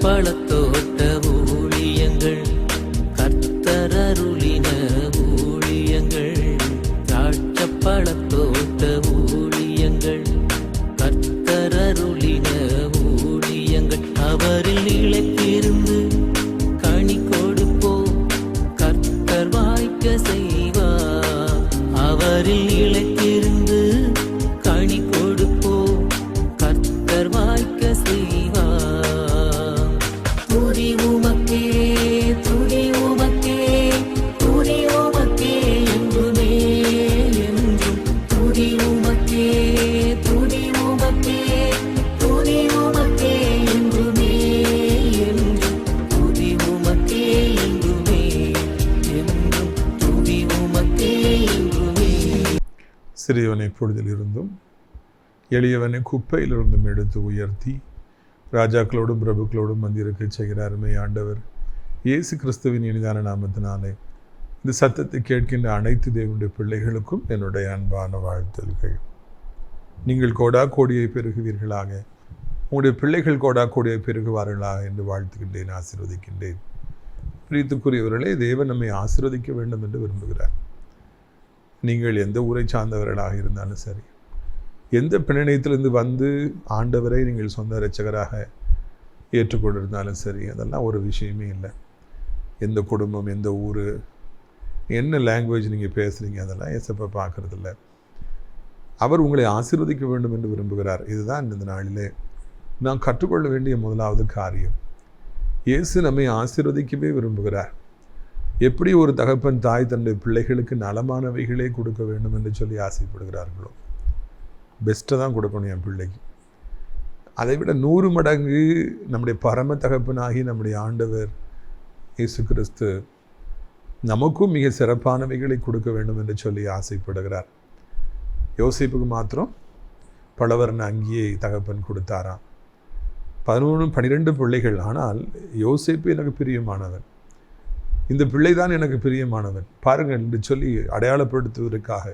பழத்தோட்ட ஊழியங்கள், கர்த்தர் அருளின ஊழியங்கள். திராட்சை பழத்தோட்ட ஊழியங்கள், கர்த்தர் அருளின ஊழியங்கள். அவரில் நிலைத்திருந்து கனி கொடுப்போம், கர்த்தர் வாய்க்க செய்வார். அவரில் நிலைத்திருந்து கனி கொடுப்போம், கர்த்தர் வாய்க்க செய்வார். துதி உமக்கே, துதி உமக்கே, துதி உமக்கே என்றுமே என்றும். துதி உமக்கே, துதி உமக்கே, துதி உமக்கே என்றுமே என்றும். துதி உமக்கே என்றுமே என்றும். துதி உமக்கே என்றுமே. சிறியவனை பொழுதிலிருந்தும் எளியவனை குப்பையிலிருந்தும் எடுத்து உயர்த்தி ராஜாக்களோடும் பிரபுக்களோடும் வந்திருக்க செய்கிற அருமை ஆண்டவர் இயேசு கிறிஸ்துவின் இனிதான நாமத்தினாலே இந்த சத்தத்தை கேட்கின்ற அனைத்து தேவனுடைய பிள்ளைகளுக்கும் என்னுடைய அன்பான வாழ்த்துக்கள். நீங்கள் கோடா கோடியை பெருகுவீர்களாக, உங்களுடைய பிள்ளைகள் கோடா கோடியை பெருகுவார்களாக என்று வாழ்த்துக்கின்றேன், ஆசீர்வதிக்கின்றேன். பிரியத்துக்குரியவர்களே, தேவன் நம்மை ஆசீர்வதிக்க வேண்டும் என்று விரும்புகிறார். நீங்கள் எந்த ஊரை சார்ந்தவர்களாக இருந்தாலும் சரி, எந்த பின்னணியத்திலிருந்து வந்து ஆண்டவரை நீங்கள் சொந்த இரட்சகராக ஏற்றுக்கொண்டிருந்தாலும் சரி, அதெல்லாம் ஒரு விஷயமே இல்லை. எந்த குடும்பம், எந்த ஊர், என்ன லாங்குவேஜ் நீங்கள் பேசுகிறீங்க, அதெல்லாம் ஏசப்பா பார்க்குறதில்ல. அவர் உங்களை ஆசீர்வதிக்க வேண்டும் என்று விரும்புகிறார். இதுதான் இந்த நாளிலே நாம் கற்றுக்கொள்ள வேண்டிய முதலாவது காரியம். இயேசு நம்மை ஆசீர்வதிக்கவே விரும்புகிறார். எப்படி ஒரு தகப்பன் தாய் தன்னுடைய பிள்ளைகளுக்கு நலமானவைகளே கொடுக்க வேண்டும் என்று சொல்லி ஆசைப்படுகிறார்களோ, பெஸ்ட்டை தான் கொடுக்கணும் என் பிள்ளைக்கு. அதை விட 100 மடங்கு நம்முடைய பரம தகப்பனாகி நம்முடைய ஆண்டவர் இயேசு கிறிஸ்து நமக்கும் மிக சிறப்பானவைகளை கொடுக்க வேண்டும் என்று சொல்லி ஆசைப்படுகிறார். யோசேப்புக்கு மாத்திரம் பலவர்ண அங்கேயே தகப்பன் கொடுத்தாராம். 11-12 பிள்ளைகள். ஆனால் யோசேப்பு எனக்கு பிரியமானவன், இந்த பிள்ளை தான் எனக்கு பிரியமானவன் பாருங்கள் என்று சொல்லி அடையாளப்படுத்துவதற்காக,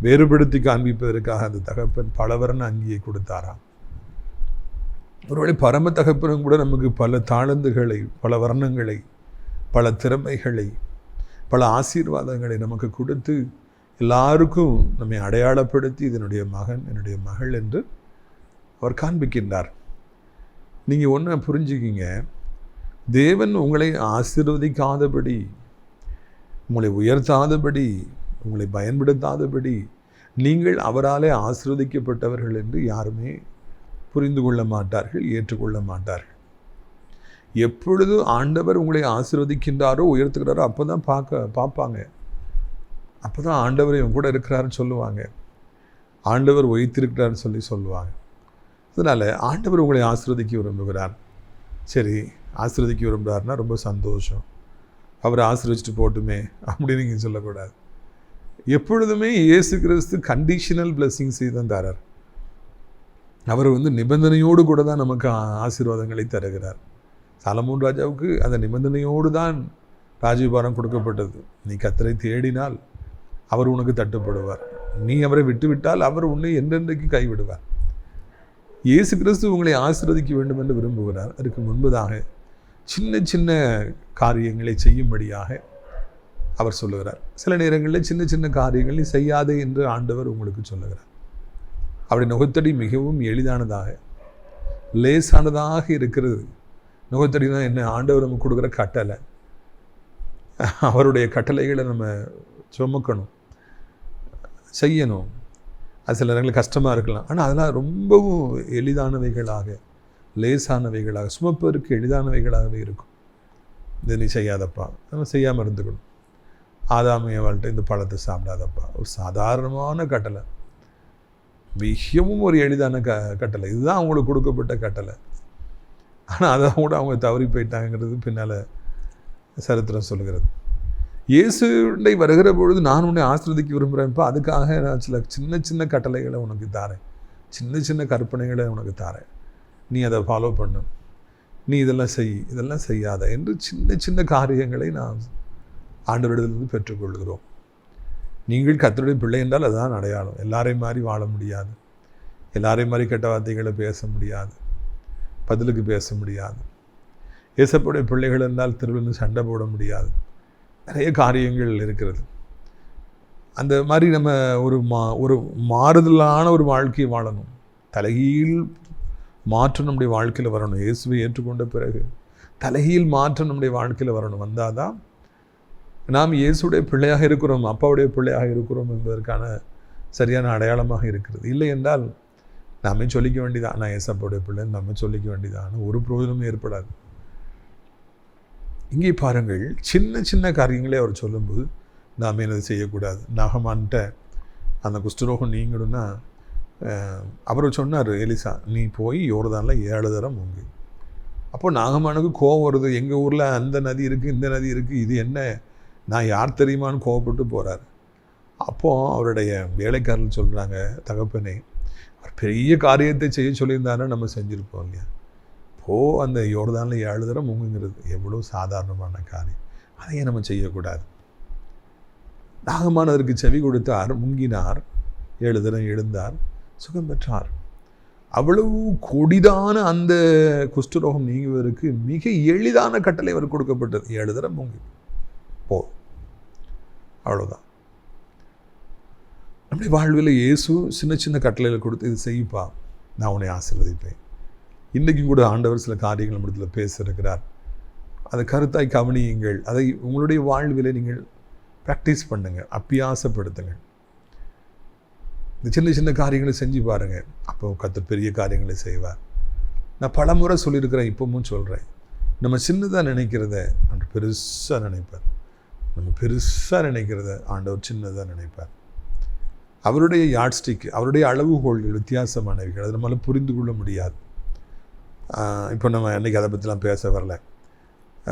வேறுபடுத்தி காண்பிப்பதற்காக அந்த தகப்பன் பலவர்ண அங்கியை கொடுத்தாராம். ஒருவேளை பரம தகப்பனும் கூட நமக்கு பல தாளந்துகளை, பல வர்ணங்களை, பல திறமைகளை, பல ஆசீர்வாதங்களை நமக்கு கொடுத்து எல்லாருக்கும் நம்மை அடையாளப்படுத்தி இதனுடைய மகன், என்னுடைய மகள் என்று அவர் காண்பிக்கின்றார். நீங்கள் ஒன்று புரிஞ்சுக்கிங்க, தேவன் உங்களை ஆசீர்வதிக்காதபடி, உங்களை உயர்த்தாதபடி, உங்களை பயன்படுத்தாதபடி நீங்கள் அவராலே ஆசீர்வதிக்கப்பட்டவர்கள் என்று யாருமே புரிந்து கொள்ள மாட்டார்கள், ஏற்றுக்கொள்ள மாட்டார்கள். எப்பொழுது ஆண்டவர் உங்களை ஆசீர்வதிக்கின்றாரோ, உயர்த்துகிறாரோ, அப்போ தான் பார்ப்பாங்க. அப்போ தான் ஆண்டவர் இவன் கூட இருக்கிறாருன்னு சொல்லுவாங்க, ஆண்டவர் உயர்த்திருக்கிறாருன்னு சொல்லுவாங்க. அதனால் ஆண்டவர் உங்களை ஆசீர்வதிக்க விரும்புகிறார். சரி, ஆசீர்வதிக்க விரும்புகிறாருன்னா ரொம்ப சந்தோஷம், அவர் ஆசீர்வதிச்சுட்டு போட்டுமே அப்படின்னு நீங்கள் சொல்லக்கூடாது. எப்பொழுதுமே இயேசு கிறிஸ்து கண்டிஷனல் பிளெஸிங்ஸை தான் தரார். அவர் நிபந்தனையோடு கூட தான் நமக்கு ஆசீர்வாதங்களை தருகிறார். சாலமோன் ராஜாவுக்கு அந்த நிபந்தனையோடு தான் ராஜ்யபாரம் கொடுக்கப்பட்டது. நீ கர்த்தரை தேடினால் அவர் உனக்கு தட்டுப்படுவார், நீ அவரை விட்டுவிட்டால் அவர் உன்னை என்றென்றைக்கு கைவிடுவார். இயேசு கிறிஸ்து உங்களை ஆசீர்வதிக்க வேண்டும் என்று விரும்புகிறார். அதுக்கு முன்பதாக சின்ன சின்ன காரியங்களை செய்யும்படியாக அவர் சொல்லுகிறார். சில நேரங்களில் சின்ன சின்ன காரியங்களை செய்யாதே என்று ஆண்டவர் உங்களுக்கு சொல்லுகிறார். அவருடைய நுகத்தடி மிகவும் எளிதானதாக, லேசானதாக இருக்கிறது. நுகத்தடி தான் என்ன? ஆண்டவர் நமக்கு கொடுக்குற கட்டளை. அவருடைய கட்டளைகளை நம்ம சுமக்கணும், செய்யணும். அது சில நேரங்களில் கஷ்டமாக இருக்கலாம், ஆனால் அதெல்லாம் ரொம்பவும் எளிதானவைகளாக, லேசானவைகளாக, சுமப்பதற்கு எளிதானவைகளாகவே இருக்கும். இதை நீ செய்யாதப்பா, நம்ம செய்யாமல் இருந்துக்கணும். ஆதாமிய வாழ்க்கை இந்த பழத்தை சாப்பிடாதப்பா, ஒரு சாதாரணமான கட்டளை, மிகவும் ஒரு எளிதான கட்டளை. இதுதான் அவங்களுக்கு கொடுக்கப்பட்ட கட்டளை. ஆனால் அதை கூட அவங்க தவறி போயிட்டாங்கிறது பின்னால் சரித்திரம் சொல்லுகிறது. இயேசுண்டை வருகிற பொழுது நான் உன்னை ஆசீர்வதிக்க விரும்புகிறேன்ப்பா, அதுக்காக நான் சில சின்ன சின்ன கட்டளைகளை உனக்கு தாரேன், சின்ன சின்ன கற்பனைகளை உனக்கு தாரேன், நீ அதை ஃபாலோ பண்ணு, நீ இதெல்லாம் செய், இதெல்லாம் செய்யாத என்று சின்ன சின்ன காரியங்களை நாம் ஆண்டவரிடத்திலிருந்து பெற்றுக்கொள்கிறோம். நீங்கள் கர்த்தருடைய பிள்ளை என்றால் அதுதான் அடையாளம். எல்லாரையும் மாதிரி வாழ முடியாது, எல்லாரையும் மாதிரி கெட்ட வார்த்தைகளை பேச முடியாது, பதிலுக்கு பேச முடியாது. ஏசப்பாவுடைய பிள்ளைகள் என்றால் தெருவில் சண்டை போட முடியாது, நிறைய காரியங்கள் இருக்கிறது. அந்த மாதிரி நம்ம ஒரு மாறுதலான ஒரு வாழ்க்கையை வாழணும். தலைகீழ் மாற்றம் நம்முடைய வாழ்க்கையில் வரணும். இயேசுவை ஏற்றுக்கொண்ட பிறகு தலைகீழ் மாற்றம் நம்முடைய வாழ்க்கையில் வரணும். வந்தால் தான் நாம் இயேசுடைய பிள்ளையாக இருக்கிறோம், அப்பாவுடைய பிள்ளையாக இருக்கிறோம் என்பதற்கான சரியான அடையாளமாக இருக்கிறது. இல்லை என்றால் நாமே சொல்லிக்க வேண்டியதான், நான் ஏசப்பாவுடைய பிள்ளைன்னு நம்ம சொல்லிக்க வேண்டியதான ஒரு பிரயோஜனமும் ஏற்படாது. இங்கே பாருங்கள், சின்ன சின்ன காரியங்களே அவர் சொல்லும்போது நாம் என்னது செய்யக்கூடாது. நாகமான்ட்ட அந்த குஷ்டரோகம் நீங்கணும்னா அவர் சொன்னார், எலிசா நீ போய் யோர்தானில் 7 தரம் முங்கு. அப்போ நாகமானுக்கு கோவம் வருது, எங்கள் ஊரில் அந்த நதி இருக்குது, இந்த நதி இருக்குது, இது என்ன, நான் யார் தெரியுமான்னு கோவப்பட்டு போகிறார். அப்போது அவருடைய வேலைக்காரர்கள் சொல்கிறாங்க, தகப்பனே அவர் பெரிய காரியத்தை செய்ய சொல்லியிருந்தாருன்னா நம்ம செஞ்சுருப்போம் இல்லையா. அந்த யோர்தானில் 7 தரம் முங்குங்கிறது எவ்வளோ சாதாரணமான காரியம், அதையே நம்ம செய்யக்கூடாது. நாகமானதற்கு செவி கொடுத்தார், முங்கினார், 7 தரம் எழுந்தார், சுகம் பெற்றார். அவ்வளவு கொடிதான அந்த குஷ்டரோகம் நீங்குவதற்கு மிக எளிதான கட்டளை அவர் கொடுக்கப்பட்டது, 7 தரம் முங்கி போ, அவ்வளோதான். நம்முடைய வாழ்வில் இயேசு சின்ன சின்ன கட்டளைகள் கொடுத்து இது செய்ப்பா, நான் உன்னை ஆசீர்வதிப்பேன். இன்றைக்கும் கூட ஆண்டவர் சில காரியங்கள் நம்மிடத்தில் பேசியிருக்கிறார். அதை கருத்தாய் கவனியுங்கள். அதை உங்களுடைய வாழ்வில் நீங்கள் ப்ராக்டிஸ் பண்ணுங்கள், அபியாசப்படுத்துங்கள். இந்த சின்ன சின்ன காரியங்களை செஞ்சு பாருங்கள், அப்போ கர்த்தர் பெரிய காரியங்களை செய்வார். நான் பல முறை சொல்லியிருக்கிறேன், இப்பவும் சொல்கிறேன், நம்ம சின்னதாக நினைக்கிறத ஆண்டவர் பெருசாக நினைப்பார். நம்ம பெருசாக நினைக்கிறத ஆண்டவர் சின்னதாக நினைப்பார். அவருடைய யாட்ஸ்டிக், அவருடைய அளவுகோள்கள் வித்தியாசமானவைகள், அதை நம்மளால் புரிந்து கொள்ள முடியாது. இப்போ நம்ம அன்றைக்கி அதை பற்றிலாம் பேச வரல.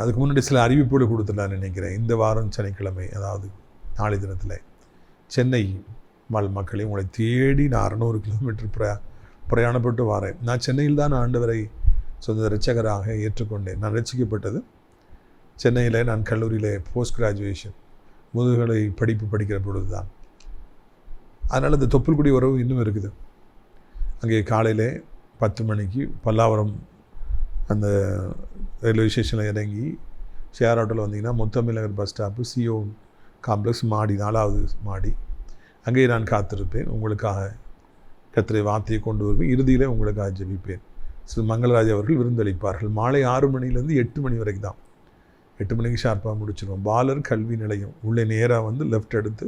அதுக்கு முன்னாடி சில அறிவிப்புகள் கொடுத்துடலான்னு நினைக்கிறேன். இந்த வாரம் சனிக்கிழமை, அதாவது நாளை தினத்தில் சென்னை மக்களை உங்களை தேடி நான் 600 கிலோமீட்டர் பிரயாணப்பட்டு வரேன். நான் சென்னையில் தான் ஆண்டவரை சொந்த இரட்சகராக ஏற்றுக்கொண்டேன். நான் ரட்சிக்கப்பட்டது சென்னையில். நான் கல்லூரியில் போஸ்ட் கிராஜுவேஷன் முதுகலை படிப்பு படிக்கிற பொழுது தான். அதனால் இந்த தொப்புள்குடி உறவு இன்னும் இருக்குது. அங்கே காலையில் 10 மணிக்கு பல்லாவரம் அந்த ரயில்வே ஸ்டேஷனில் இறங்கி ஷேர் ஆட்டோவில் வந்தீங்கன்னா முத்தமிழகர் பஸ் ஸ்டாப்பு, CO காம்ப்ளெக்ஸ் மாடி, 4வது மாடி, அங்கே நான் காத்திருப்பேன். உங்களுக்காக கர்த்தருடைய வார்த்தையை கொண்டு வருவேன். இறுதியில் உங்களுக்காக ஜெபிப்பேன். ஸ்ரீ மங்களராஜ் அவர்கள் விருந்தளிப்பார்கள். மாலை 6 மணிலேருந்து 8 மணி வரைக்கும் தான். 8 மணிக்கு ஷார்ப்பாக முடிச்சிடுவோம். பாலர் கல்வி நிலையம் உள்ளே நேராக வந்து லெஃப்ட் எடுத்து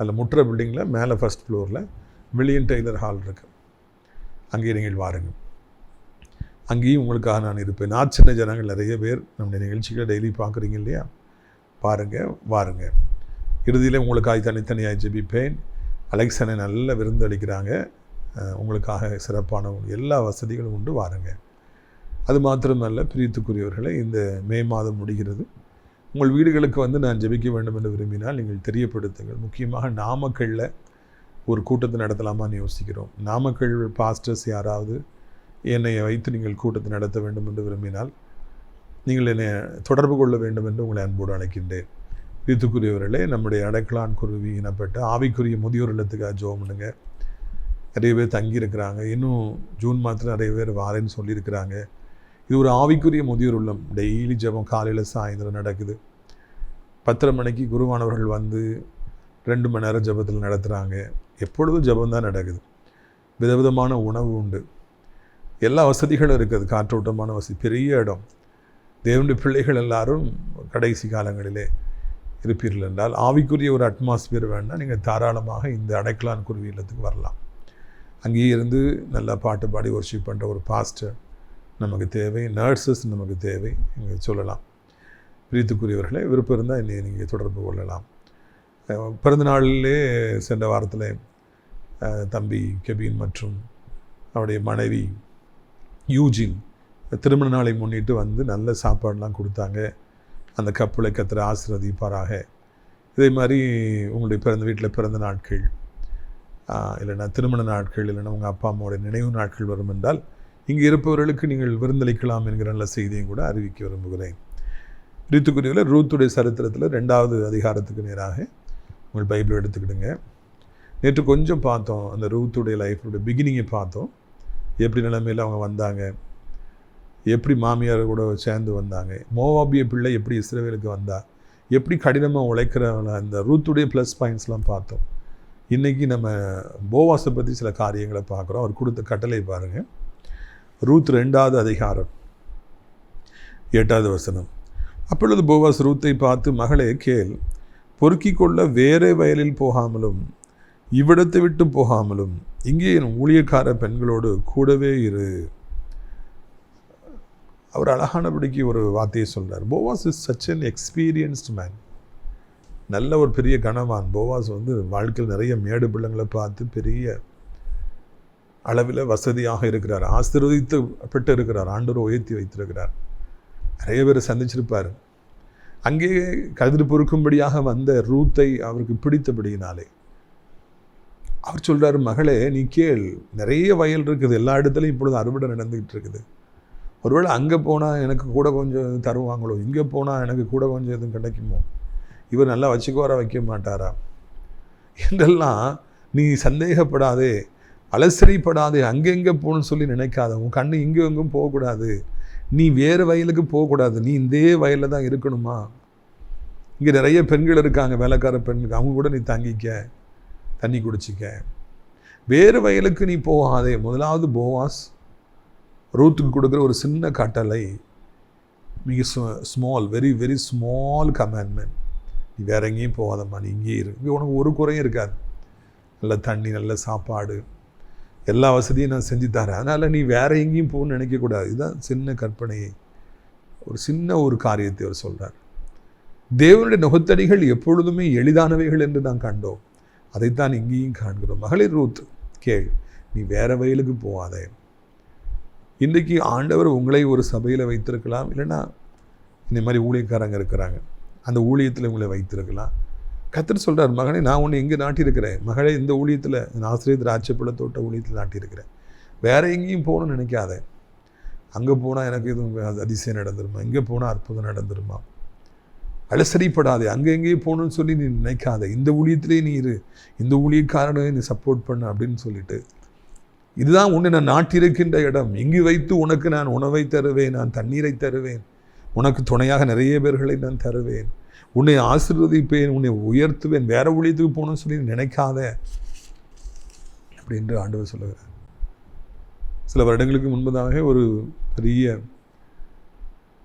அதில் முற்ற பில்டிங்கில் மேலே ஃபஸ்ட் ஃப்ளோரில் வில்லியன் டெய்லர் ஹால் இருக்குது. அங்கே நீங்கள் வாருங்கள். அங்கேயும் உங்களுக்காக நான் இருப்பேன். சின்ன ஜனங்கள் நிறைய பேர் நம்முடைய நிகழ்ச்சிகளை டெய்லி பார்க்குறீங்க இல்லையா, பாருங்கள், வாருங்கள். இறுதியில் உங்களுக்காக தனித்தனியாக ஜெபிப்பேன். அலெக்சனை நல்ல விருந்து அளிக்கிறாங்க, உங்களுக்காக சிறப்பான எல்லா வசதிகளும் உண்டு, வாருங்க. அது மாத்திரமல்ல, பிரியத்துக்குரியவர்களை, இந்த மே மாதம் முடிகிறது. உங்கள் வீடுகளுக்கு வந்து நான் ஜெபிக்க வேண்டும் என்று விரும்பினால் நீங்கள் தெரியப்படுத்துங்கள். முக்கியமாக நாமக்கல்லில் ஒரு கூட்டத்தை நடத்தலாமான்னு யோசிக்கிறோம். நாமக்கல் பாஸ்டர்ஸ் யாராவது என்னை வைத்து நீங்கள் கூட்டத்தை நடத்த வேண்டும் என்று விரும்பினால் நீங்கள் என்னை தொடர்பு கொள்ள வேண்டும் என்று உங்களை அன்போடு அழைக்கின்றேன். பிரியத்துக்குரியவர்களே, நம்முடைய அடைக்கலான் குருவி எனப்பட்ட ஆவிக்குரிய முதியோர் இல்லத்துக்காக ஜெபம் பண்ணுங்க. நிறைய பேர் தங்கியிருக்கிறாங்க. இன்னும் ஜூன் மாதத்தில் நிறைய பேர் வாரேன்னு சொல்லியிருக்கிறாங்க. இது ஒரு ஆவிக்குரிய முதியோர் இல்லம். டெய்லி ஜெபம் காலையில் சாயந்தரம் நடக்குது. 10:30 மணிக்கு குருவானவர்கள் வந்து 2 மணி நேரம் ஜெபத்தில் நடத்துகிறாங்க. எப்பொழுதும் ஜெபந்தான் நடக்குது. விதவிதமான உணவு உண்டு, எல்லா வசதிகளும் இருக்குது, காற்றோட்டமான வசதி, பெரிய இடம். தேவனுடைய பிள்ளைகள் எல்லாரும் கடைசி காலங்களிலே இருப்பீர்கள் என்றால் ஆவிக்குரிய ஒரு அட்மாஸ்பியர் வேணால் நீங்கள் தாராளமாக இந்த அடைக்கலான் குருவி இல்லத்துக்கு வரலாம். அங்கேயே இருந்து நல்லா பாட்டு பாடி வர்ஷிப் பண்ணுற ஒரு பாஸ்டர் நமக்கு தேவை, நர்சஸ் நமக்கு தேவை, நீங்கள் சொல்லலாம். பிரியத்துக்குரியவர்களே, விருப்பம் இருந்தால் என்னை நீங்கள் தொடர்பு கொள்ளலாம். பிறந்த நாளிலே சென்ற வாரத்தில் தம்பி கெபின் மற்றும் அவருடைய மனைவி யூஜின் திருமண நாளை முன்னிட்டு வந்து நல்ல சாப்பாடெலாம் கொடுத்தாங்க. அந்த கப்பலை கர்த்தர் ஆசீர்வதிப்பாராக. இதே மாதிரி உங்களுடைய வீட்டில் பிறந்த நாட்கள், இல்லைன்னா திருமண நாட்கள், இல்லைன்னா உங்கள் அப்பா அம்மாவுடைய நினைவு நாட்கள் வரும் என்றால் இங்கே இருப்பவர்களுக்கு நீங்கள் விருந்தளிக்கலாம் என்கிற நல்ல செய்தியும் கூட அறிவிக்க விரும்புகிறேன். ரூத்துக்குரியவில் ரூத்துடைய சரித்திரத்தில் 2வது அதிகாரத்துக்கு நேராக உங்கள் பைபிள் எடுத்துக்கிடுங்க. நேற்று கொஞ்சம் பார்த்தோம், அந்த ரூத்துடைய லைஃபுடைய பிகினிங்கை பார்த்தோம். எப்படி நிலைமையில் அவங்க வந்தாங்க, எப்படி மாமியார் கூட சேர்ந்து வந்தாங்க, மோவாபிய பிள்ளை எப்படி இஸ்ரவேலுக்கு வந்தா, எப்படி கடினமாக உழைக்கிறவங்க, அந்த ரூத்துடைய ப்ளஸ் பாயிண்ட்ஸ்லாம் பார்த்தோம். இன்றைக்கி நம்ம போவாஸை பற்றி சில காரியங்களை பார்க்குறோம். அவர் கொடுத்த கட்டளை பாருங்கள். ரூத் 2வது அதிகாரம் 8வது வசனம். அப்பொழுது போவாஸ் ரூத்தை பார்த்து, மகளே கேள், பொறுக்கிக் கொள்ள வேறே வயலில் போகாமலும் இவ்விடத்தை விட்டு போகாமலும் இங்கே என் ஊழியக்கார பெண்களோடு கூடவே இரு. அவர் அழகானபடிக்கு ஒரு வார்த்தையை சொல்கிறார். Boaz is such an experienced man. நல்ல ஒரு பெரிய கணவான். போவாஸ் வாழ்க்கையில் நிறைய மேடு பிள்ளைங்களை பார்த்து பெரிய அளவில் வசதியாக இருக்கிறார், ஆசீர்வதிக்கப்பட்டு இருக்கிறார், ஆண்டவர் உயர்த்தி வைத்திருக்கிறார். நிறைய பேர் சந்திச்சிருப்பார். அங்கே கதிர் பொறுக்கும்படியாக வந்த ரூத்தை அவருக்கு பிடித்தபடியினாலே அவர் சொல்கிறார், மகளே நீ கேள், நிறைய வயல் இருக்குது, எல்லா இடத்துலையும் இப்பொழுது அறுவடை நடந்துக்கிட்டு இருக்குது. ஒருவேளை அங்கே போனால் எனக்கு கூட கொஞ்சம் தருவாங்களோ, இங்கே போனால் எனக்கு கூட கொஞ்சம் எதுவும் கிடைக்குமோ, இவர் நல்லா வச்சுக்கோர வைக்க மாட்டாரா என்றெல்லாம் நீ சந்தேகப்படாதே, அலசரிப்படாதே, அங்கெங்கே போகணும்னு சொல்லி நினைக்காத. உன் கண்ணு இங்கே எங்கும் போகக்கூடாது, நீ வேறு வயலுக்கு போகக்கூடாது, நீ இந்த வயலில் தான் இருக்கணுமா. இங்கே நிறைய பெண்கள் இருக்காங்க, வேலைக்கார பெண்கள், அவங்க கூட நீ தங்கிக்க, தண்ணி குடிச்சிக்க, வேறு வயலுக்கு நீ போகாதே. முதலாவது போவாஸ் ரூத்துக்கு கொடுக்குற ஒரு சின்ன கட்டளை, மிக small, very very small commandment. நீ வேற எங்கேயும் போகாதம்மா, நீ இங்கேயே இரு, இங்கே உனக்கு ஒரு குறையும் இருக்காது, நல்ல தண்ணி, நல்ல சாப்பாடு, எல்லா வசதியும் நான் செஞ்சு தரேன், அதனால் நீ வேற எங்கேயும் போகணும்னு நினைக்கக்கூடாது. இதுதான் சின்ன கற்பனையை, ஒரு சின்ன ஒரு காரியத்தை அவர் சொல்கிறார். தேவனுடைய நுகத்தடிகள் எப்பொழுதுமே எளிதானவைகள் என்று நான் கண்டோம், அதைத்தான் இங்கேயும் காண்கிறோம். மகளிர் ரூத் கேள், நீ வேற வயலுக்கு போகாதே. இன்றைக்கு ஆண்டவர் உங்களை ஒரு சபையில் வைத்திருக்கலாம், இல்லைன்னா இந்த மாதிரி ஊழியக்காரங்க இருக்கிறாங்க, அந்த ஊழியத்தில் உங்களை வைத்திருக்கலாம். கர்த்தர் சொல்கிறார், மகனே நான் உன்னை எங்கே நாட்டியிருக்கிறேன், மகளே இந்த ஊழியத்தில், ஆசிரியர் திராட்சைப்பழ தோட்ட ஊழியத்தில் நாட்டியிருக்கிறேன், வேறு எங்கேயும் போகணும்னு நினைக்காத. அங்கே போனால் எனக்கு எதுவும் அதிசயம் நடந்துருமா, இங்கே போனால் அற்புதம் நடந்துருமா, அலசரிப்படாதே, அங்கே எங்கேயும் போகணும்னு சொல்லி நீ நினைக்காத, இந்த ஊழியத்திலே நீ இரு, இந்த ஊழியக்காரனை நீ சப்போர்ட் பண்ண அப்படின்னு சொல்லிட்டு, இதுதான் உன்னை நான் நாட்டிருக்கின்ற இடம், இங்கு வைத்து உனக்கு நான் உணவை தருவேன், நான் தண்ணீரை தருவேன், உனக்கு துணையாக நிறைய பேர்களை நான் தருவேன், உன்னை ஆசீர்வதிப்பேன், உன்னை உயர்த்துவேன், வேற ஊழியத்துக்கு போகணும்னு சொல்லி நினைக்காத அப்படின்று ஆண்டவர் சொல்லுகிறார். சில வருடங்களுக்கு முன்பதாக ஒரு பெரிய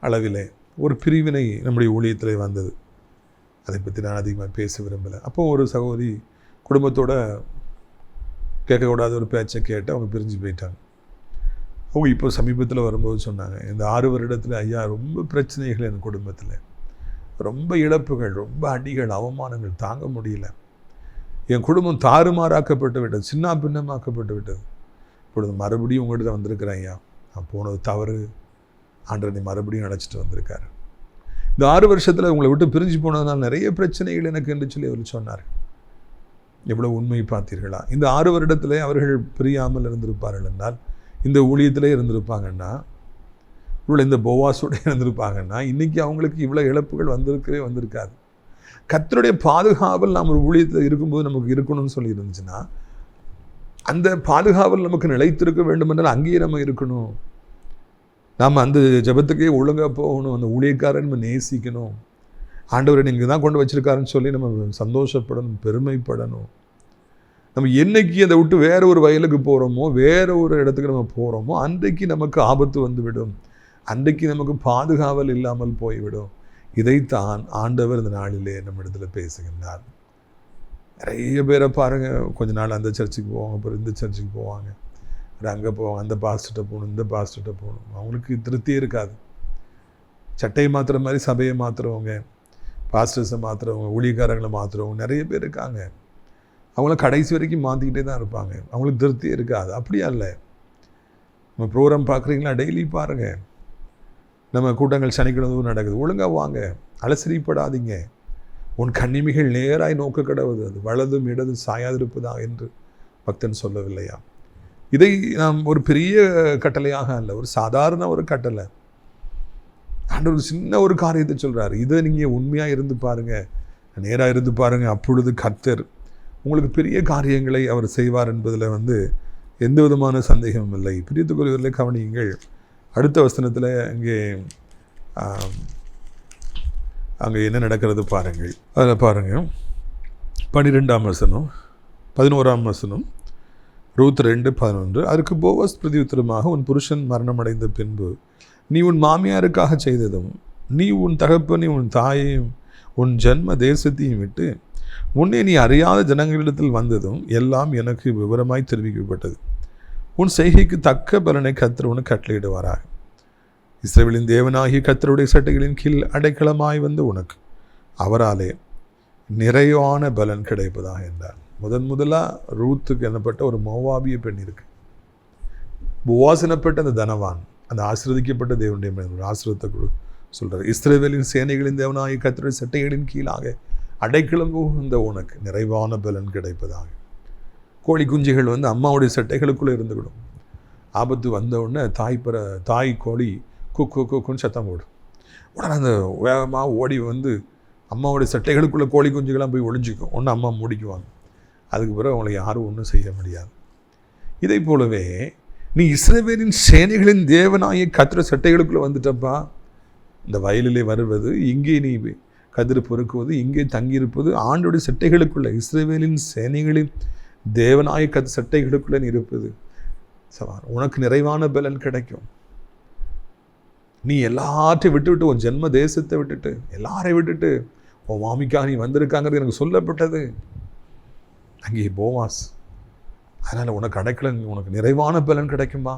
அளவிலே ஒரு பிரிவினை நம்முடைய ஊழியத்தில் வந்தது. அதை பற்றி நான் அதிகமாக பேச விரும்பலை. அப்போ ஒரு சகோதரி குடும்பத்தோட கேட்கக்கூடாத ஒரு பேச்சை கேட்டு அவங்க பிரிஞ்சு போயிட்டாங்க. அவங்க இப்போ சமீபத்தில் வரும்போது சொன்னாங்க, இந்த 6 வருடத்தில் ஐயா ரொம்ப பிரச்சனைகள் என் குடும்பத்தில், ரொம்ப இழப்புகள், ரொம்ப அடிகள், அவமானங்கள் தாங்க முடியல, என் குடும்பம் தாறுமாறாக்கப்பட்டு விட்டது, சின்ன பின்னமாக்கப்பட்டு விட்டது. இப்பொழுது மறுபடியும் உங்கள்கிட்ட வந்திருக்கிறேன் ஐயா, நான் போனது தவறு, ஆண்டவர் நீ மறுபடியும் அழைச்சிட்டு வந்திருக்காரு. இந்த 6 வருஷத்தில் உங்களை விட்டு பிரிஞ்சு போனதுனால நிறைய பிரச்சனைகள் எனக்கு என்று சொல்லி அவர் சொன்னார். எவ்வளோ உண்மை பார்த்தீர்களா? இந்த 6 வருடத்திலே அவர்கள் பிரியாமல் இருந்திருப்பார்கள் என்றால், இந்த ஊழியத்திலே இருந்திருப்பாங்கன்னா, இவ்வளோ இந்த போவாஸோட இருந்திருப்பாங்கன்னா, இன்றைக்கி அவங்களுக்கு இவ்வளோ இழப்புகள் வந்திருக்காது. கர்த்தருடைய பாதுகாவல் நாம் ஒரு ஊழியத்தில் இருக்கும்போது நமக்கு இருக்கணும்னு சொல்லி இருந்துச்சுன்னா, அந்த பாதுகாவல் நமக்கு நிலைத்திருக்க வேண்டும் என்றால் அங்கேயே நம்ம இருக்கணும். நாம் அந்த ஜெபத்துக்கே ஒழுங்காக போகணும், அந்த ஊழியக்காரன் நம்ம நேசிக்கணும், ஆண்டவரை நீங்கள் தான் கொண்டு வச்சுருக்காருன்னு சொல்லி நம்ம சந்தோஷப்படணும், பெருமைப்படணும். நம்ம என்னைக்கு அதை விட்டு வேற ஒரு வயலுக்கு போகிறோமோ, வேற ஒரு இடத்துக்கு நம்ம போகிறோமோ, அன்றைக்கு நமக்கு ஆபத்து வந்துவிடும், அன்றைக்கு நமக்கு பாதுகாவல் இல்லாமல் போய்விடும். இதைத்தான் ஆண்டவர் இந்த நாளிலே நம்ம இடத்துல பேசுகின்றார். நிறைய பேரை பாருங்கள், கொஞ்ச நாள் அந்த சர்ச்சுக்கு போவாங்க, அப்புறம் இந்த சர்ச்சுக்கு போவாங்க, அங்கே போவாங்க, அந்த பாஸ்டர்கிட்ட போகணும், இந்த பாஸ்டர்கிட்ட போகணும், அவங்களுக்கு திருப்தியே இருக்காது. சட்டையை மாற்றுற மாதிரி சபையை மாற்றுறவங்க, பாஸ்டர்ஸை மாற்றுறவங்க, ஊழியக்காரங்களை மாற்றுறவங்க நிறைய பேர் இருக்காங்க. அவங்கள கடைசி வரைக்கும் மாற்றிக்கிட்டே தான் இருப்பாங்க, அவங்களுக்கு திருப்தியே இருக்காது. அப்படியா இல்லை, நம்ம ப்ரோக்ராம் பார்க்குறீங்களா, டெய்லி பாருங்கள், நம்ம கூட்டங்கள் சனிக்கிழமை நடக்குது, ஒழுங்காக வாங்க, அலசரிப்படாதீங்க, உன் கண்ணிமைகள் நேராய் நோக்க கடவுது, அது வலதும் இடதும் சாயாதிருப்பதா என்று பக்தன் சொல்லவில்லையா? இதை நாம் ஒரு பெரிய கட்டளையாக அல்ல, ஒரு சாதாரண ஒரு கட்டளை. ஆண்டவர் ஒரு சின்ன ஒரு காரியத்தை சொல்கிறார், இதை நீங்கள் உண்மையாக இருந்து பாருங்கள், நேராக இருந்து பாருங்கள், அப்பொழுது கர்த்தர் உங்களுக்கு பெரிய காரியங்களை அவர் செய்வார் என்பதில் எந்த விதமான சந்தேகமும் இல்லை. பிரியத்துக்குரியவர்களே கவனியுங்கள், அடுத்த வசனத்தில் அங்கே என்ன நடக்கிறது பாருங்கள். அதில் பாருங்கள் 12ஆம் வசனம் 11ஆம் வசனம் ரூத் 2:11. அதற்கு போவாஸ் பிரதியுத்தரமாக, உன் புருஷன் மரணமடைந்த பின்பு நீ உன் மாமியாருக்காக செய்ததும், நீ உன் தகப்பனையும் உன் தாயையும் உன் ஜன்ம தேசத்தையும் விட்டு முன்னே நீ அறியாத ஜனங்களிடத்தில் வந்ததும் எல்லாம் எனக்கு விவரமாய் தெரிவிக்கப்பட்டது. உன் செய்கைக்கு தக்க பலனை கர்த்தர் உனக்கு கட்டளையிடுவாராக. இஸ்ரவேலின் தேவனாகிய கர்த்தருடைய சட்டைகளின் கீழ் அடைக்கலமாய் வந்த உனக்கு அவராலே நிறைவான பலன் கிடைப்பதாக என்றார். முதலாக ரூத்துக்கு எனப்பட்ட ஒரு மோவாபிய பெண் இருக்கு. போவாஸ் எனப்பட்ட அந்த தனவான், அந்த ஆசீர்வதிக்கப்பட்ட தேவனுடைய ஒரு ஆசீர்வாதத்தை கூட சொல்கிறார். இஸ்ரவேலின் சேனைகளின் தேவனாகிய கர்த்தருடைய சட்டைகளின் கீழாக அடைக்கலம் புகுந்த உனக்கு நிறைவான பலன் கிடைப்பதாக. கோழி குஞ்சுகள் அம்மாவுடைய சட்டைகளுக்குள்ளே இருந்துவிடும். ஆபத்து வந்த உடனே தாய் கோழி குக்குன்னு சத்தம் போடும். உடனே அந்த வேகமாக ஓடி அம்மாவுடைய சட்டைகளுக்குள்ளே கோழி குஞ்சுகள்லாம் போய் ஒளிஞ்சிக்கும். ஒன்று அம்மா மூடிக்குவாங்க. அதுக்கு பிறகு அவங்களை யாரும் ஒன்றும் செய்ய முடியாது. இதை போலவே நீ இஸ்ரவேலின் சேனைகளின் தேவனாகிய கர்த்தருடைய சட்டைகளுக்குள்ளே வந்துட்டப்பா. இந்த வயலிலே வருவது, இங்கே நீ கதிர் பொறுக்குவது, இங்கே தங்கியிருப்பது ஆண்டோடைய சட்டைகளுக்குள்ளே, இஸ்ரவேலின் சேனைகளின் தேவனாய சட்டைகளுக்குள்ளே நீ இருப்பது சவால். உனக்கு நிறைவான பலன் கிடைக்கும். நீ எல்லாற்றையும் விட்டுவிட்டு, உன் ஜென்ம தேசத்தை விட்டுட்டு, எல்லாரையும் விட்டுட்டு உன் மாமிக்காக நீ வந்திருக்காங்கிறது எனக்கு சொல்லப்பட்டது. அங்கே போவாஸ். அதனால் உனக்கு அடைக்கல, உனக்கு நிறைவான பலன் கிடைக்குமா?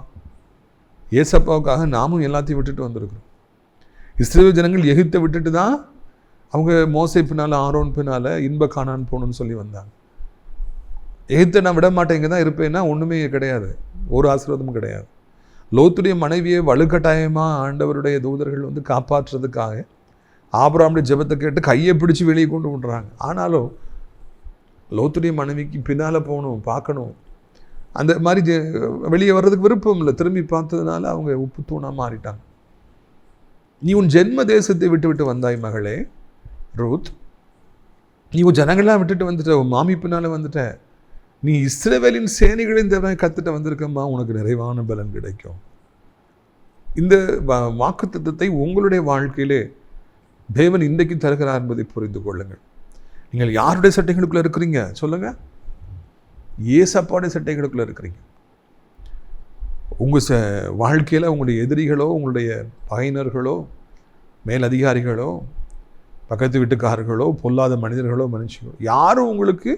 ஏசப்பாவுக்காக நாமும் எல்லாத்தையும் விட்டுட்டு வந்திருக்கிறோம். இஸ்ரவேல் ஜனங்கள் எகிப்தை விட்டுட்டு தான் அவங்க மோசே பின்னால் ஆரோன் பின்னால் இன்ப கானான் போகணும்னு சொல்லி வந்தாங்க. எகிப்தை நான் விட மாட்டேன், இங்கே தான் இருப்பேன்னா ஒன்றுமே கிடையாது, ஒரு ஆசீர்வாதமும் கிடையாது. லோத்துடைய மனைவியை வலுக்கட்டாயமாக ஆண்டவருடைய தூதர்கள் காப்பாற்றுறதுக்காக ஆபிரகாமுடைய ஜெபத்தை கேட்டு கையை பிடிச்சி வெளியே கொண்டு விடுறாங்க. ஆனாலும் லோத்துடைய மனைவிக்கு பின்னால் போகணும், பார்க்கணும். அந்த மாதிரி வெளியே வர்றதுக்கு விருப்பம் இல்லை. திரும்பி பார்த்ததுனால அவங்க உப்பு தூணாக மாறிட்டாங்க. நீ உன் ஜென்ம தேசத்தை விட்டு வந்தாய் மகளே ரூத். நீ உன் ஜனங்கள்லாம் விட்டுட்டு வந்துட்ட, உன் மாமி பின்னால் வந்துட்ட. நீ இஸ்ரவேலின் சேனைகளின் தேவனாய் கத்துட்ட வந்திருக்கம்மா. உனக்கு நிறைவான பலன் கிடைக்கும். இந்த வாக்குத்தத்தத்தை உங்களுடைய வாழ்க்கையிலே தேவன் இன்றைக்கு தருகிறார் என்பதை புரிந்து கொள்ளுங்கள். நீங்கள் யாருடைய சட்டைகளுக்குள்ளே இருக்கிறீங்க சொல்லுங்க? ஏசப்பாவுடைய சட்டைகளுக்குள்ளே இருக்கிறீங்க. உங்கள் வாழ்க்கையில் உங்களுடைய எதிரிகளோ, உங்களுடைய பகையினர்களோ, மேலதிகாரிகளோ, பக்கத்து வீட்டுக்காரர்களோ, பொல்லாத மனிதர்களோ, மனுஷங்களோ, யாரும் உங்களுக்கு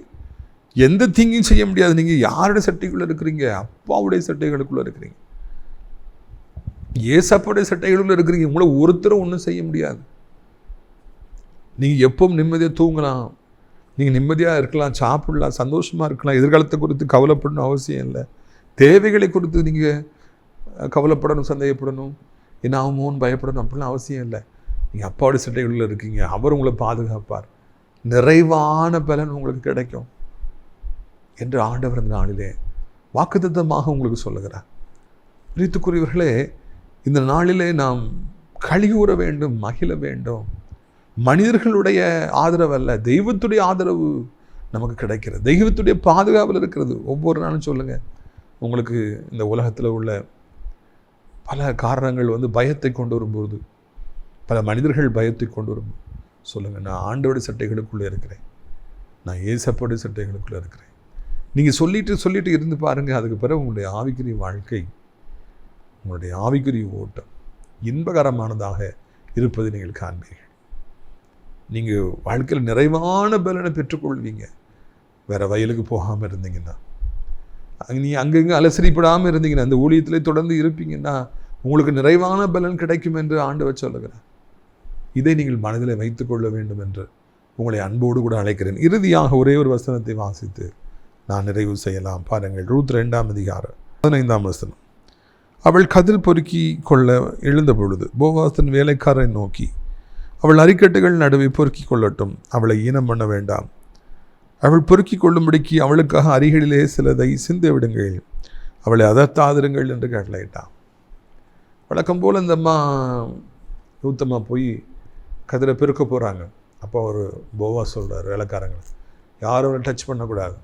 எந்த தீங்கையும் செய்ய முடியாது. நீங்கள் யாருடைய சட்டைக்குள்ளே இருக்கிறீங்க? அப்பாவுடைய சட்டைகளுக்குள்ளே இருக்கிறீங்க. ஏசப்பாவுடைய சட்டைகளுக்குள்ளே இருக்கிறீங்க. உங்களை ஒருத்தரும் ஒன்றும் செய்ய முடியாது. நீங்கள் எப்பவும் நிம்மதியாக தூங்கலாம், நீங்கள் நிம்மதியாக இருக்கலாம், சாப்பிடலாம், சந்தோஷமாக இருக்கலாம். எதிர்காலத்தை குறித்து கவலைப்படணும் அவசியம் இல்லை. தேவைகளை குறித்து நீங்கள் கவலைப்படணும், சந்தேகப்படணும், என்ன ஆகுமோன்னு பயப்படணும் அப்படிலாம் அவசியம் இல்லை. நீங்கள் அப்பாவுடைய சட்டைகளில் இருக்கீங்க. அவர் உங்களை பாதுகாப்பார். நிறைவான பலன் உங்களுக்கு கிடைக்கும் என்று ஆண்டவர் இந்த நாளிலே வாக்குத்தத்தமாக உங்களுக்கு சொல்லுகிறார். பிரித்துக்குரியவர்களே, இந்த நாளிலே நாம் கழிவுற வேண்டும், மகிழ வேண்டும். மனிதர்களுடைய ஆதரவு அல்ல, தெய்வத்துடைய ஆதரவு நமக்கு கிடைக்கிறது. தெய்வத்துடைய பாதுகாவல் இருக்கிறது. ஒவ்வொரு நாளும் சொல்லுங்கள், உங்களுக்கு இந்த உலகத்தில் உள்ள பல காரணங்கள் பயத்தை கொண்டு வரும்போது, பல மனிதர்கள் பயத்தை கொண்டு வரும்போது சொல்லுங்கள், நான் ஆண்டோடைய சட்டைகளுக்குள்ளே இருக்கிறேன், நான் ஏசப்போடைய சட்டைகளுக்குள்ளே இருக்கிறேன். நீங்கள் சொல்லிட்டு இருந்து பாருங்கள். அதுக்கு பிறகு உங்களுடைய ஆவிக்குரிய வாழ்க்கை, உங்களுடைய ஆவிக்குரிய ஓட்டம் இன்பகரமானதாக இருப்பதை நீங்கள் காண்பீர்கள். நீங்கள் வாழ்க்கையில் நிறைவான பலனை பெற்றுக்கொள்வீங்க. வேறு வயலுக்கு போகாமல் இருந்தீங்கன்னா, நீ அங்கங்கே அலசரிப்படாமல் இருந்தீங்கன்னா, அந்த ஊழியத்தில் தொடர்ந்து இருப்பீங்கன்னா உங்களுக்கு நிறைவான பலன் கிடைக்கும் என்று ஆண்டவர் சொல்லுகிறார். இதை நீங்கள் மனதில் வைத்துக்கொள்ள வேண்டும் என்று உங்களை அன்போடு கூட அழைக்கிறேன். இறுதியாக ஒரே ஒரு வசனத்தை வாசித்து நான் நிறைவு செய்யலாம். பாருங்கள், ரூத் 2ஆம் அதிகாரம் 15ஆம் வசனம். அவள் கதிர் பொறுக்கி கொள்ள எழுந்த பொழுது போவாசின் வேலைக்காரரை நோக்கி, அவள் அரிக்கட்டுகள் நடுவே பொறுக்கி கொள்ளட்டும், அவளை ஈனம் பண்ண வேண்டாம். அவள் பொறுக்கி கொள்ளும்படிக்கு அவளுக்காக அரிகளிலே சிலதை சிந்த விடுங்கள், அவளை அதர்த்தாதிருங்கள் என்று கட்டளையிட்டான். வழக்கம் போல் இந்த அம்மா ஊத்தம்மா போய் கதிரை பெருக்க போகிறாங்க. அப்போ ஒரு போவா சொல்கிறார், வேலைக்காரங்க யாரும் அவளை டச் பண்ணக்கூடாது,